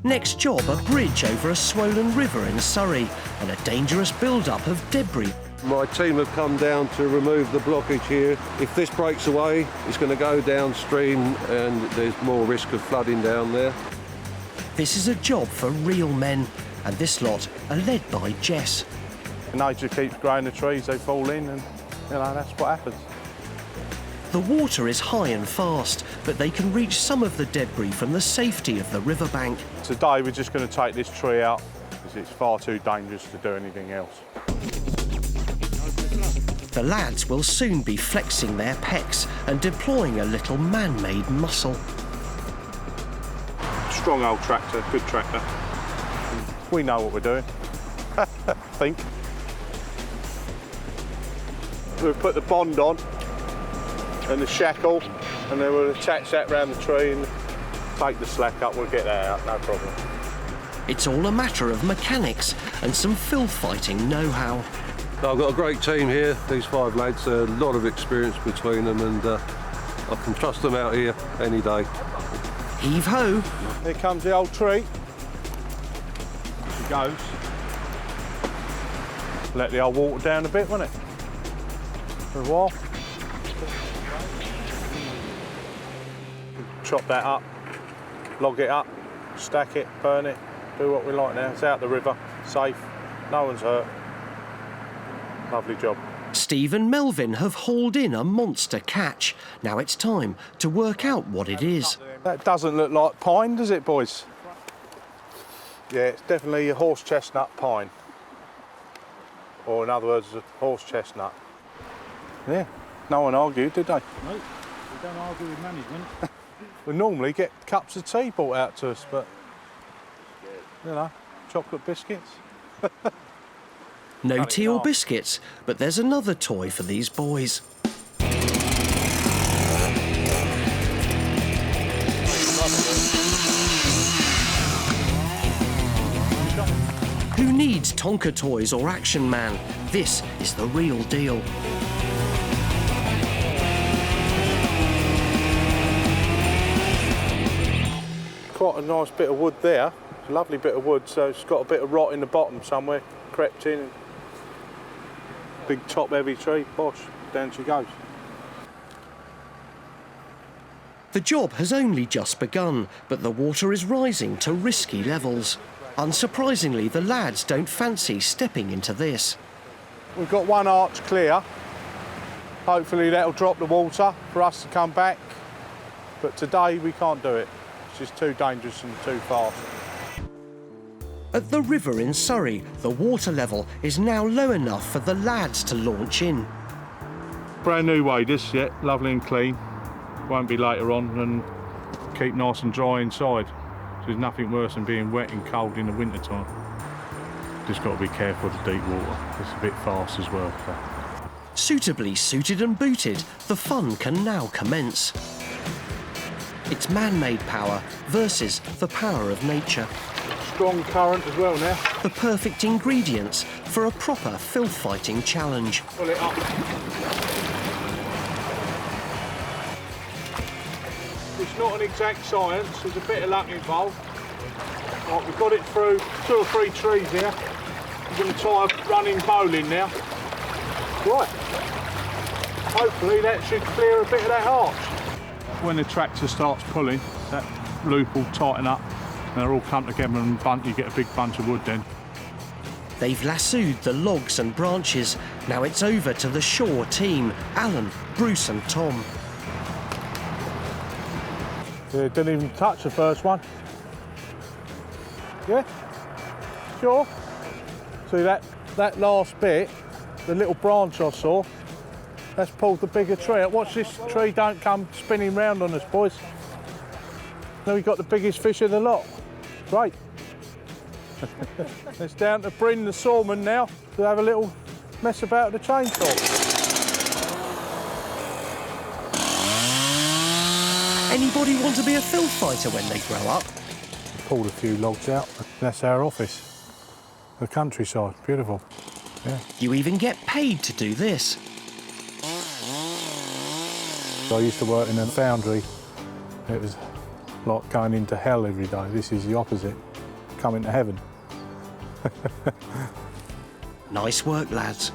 Next job, a bridge over a swollen river in Surrey and a dangerous build-up of debris. My team have come down to remove the blockage here. If this breaks away, it's going to go downstream and there's more risk of flooding down there. This is a job for real men, and this lot are led by Jess. Nature keeps growing the trees, they fall in, and that's what happens. The water is high and fast, but they can reach some of the debris from the safety of the riverbank. Today we're just going to take this tree out because it's far too dangerous to do anything else. The lads will soon be flexing their pecs and deploying a little man-made muscle. Strong old tractor, good tractor. We know what we're doing, I think. We'll put the bond on and the shackle, and then we'll attach that round the tree and take the slack up. We'll get that out, no problem. It's all a matter of mechanics and some filth fighting know-how. I've got a great team here, these 5 lads, a lot of experience between them, and I can trust them out here any day. Heave-ho. Here comes the old tree. She goes. Let the old water down a bit, won't it? For a while. Chop that up, log it up, stack it, burn it, do what we like now. It's out the river, safe, no one's hurt. Lovely job. Steve and Melvin have hauled in a monster catch. Now it's time to work out what it is. That doesn't look like pine, does it, boys? Yeah, it's definitely a horse chestnut pine. Or in other words, a horse chestnut. Yeah, no one argued, did they? No, we don't argue with management. We normally get cups of tea brought out to us, but, chocolate biscuits. No tea or biscuits, but there's another toy for these boys. Who needs Tonka toys or Action Man? This is the real deal. Quite a nice bit of wood there. It's a lovely bit of wood, so it's got a bit of rot in the bottom somewhere, crept in. Big top heavy tree, bosh, down she goes. The job has only just begun, but the water is rising to risky levels. Unsurprisingly, the lads don't fancy stepping into this. We've got one arch clear. Hopefully that'll drop the water for us to come back. But today we can't do it. It's just too dangerous and too fast. At the river in Surrey, the water level is now low enough for the lads to launch in. Brand new waders, yeah, lovely and clean. Won't be later on, and keep nice and dry inside. So there's nothing worse than being wet and cold in the winter time. Just got to be careful of the deep water. It's a bit fast as well. So. Suitably suited and booted, the fun can now commence. It's man-made power versus the power of nature. Strong current as well now. The perfect ingredients for a proper filth-fighting challenge. Pull it up. It's not an exact science, there's a bit of luck involved. Right, we've got it through 2 or 3 trees here. We're going to try a running bowling now. Right. Hopefully that should clear a bit of that arch. When the tractor starts pulling, that loop will tighten up and they'll all come together and you get a big bunch of wood then. They've lassoed the logs and branches. Now it's over to the shore team, Alan, Bruce and Tom. Yeah, didn't even touch the first one. Yeah? Sure? See that last bit, the little branch I saw, that's pulled the bigger tree. Watch this tree don't come spinning round on us, boys. Now we've got the biggest fish of the lot. Great. It's down to Bryn, the sawman now, to have a little mess about with the chainsaw. Anybody want to be a filth fighter when they grow up? Pulled a few logs out. That's our office. The countryside, beautiful. Yeah. You even get paid to do this. I used to work in a foundry. It was like going into hell every day. This is the opposite. coming to heaven. Nice work, lads.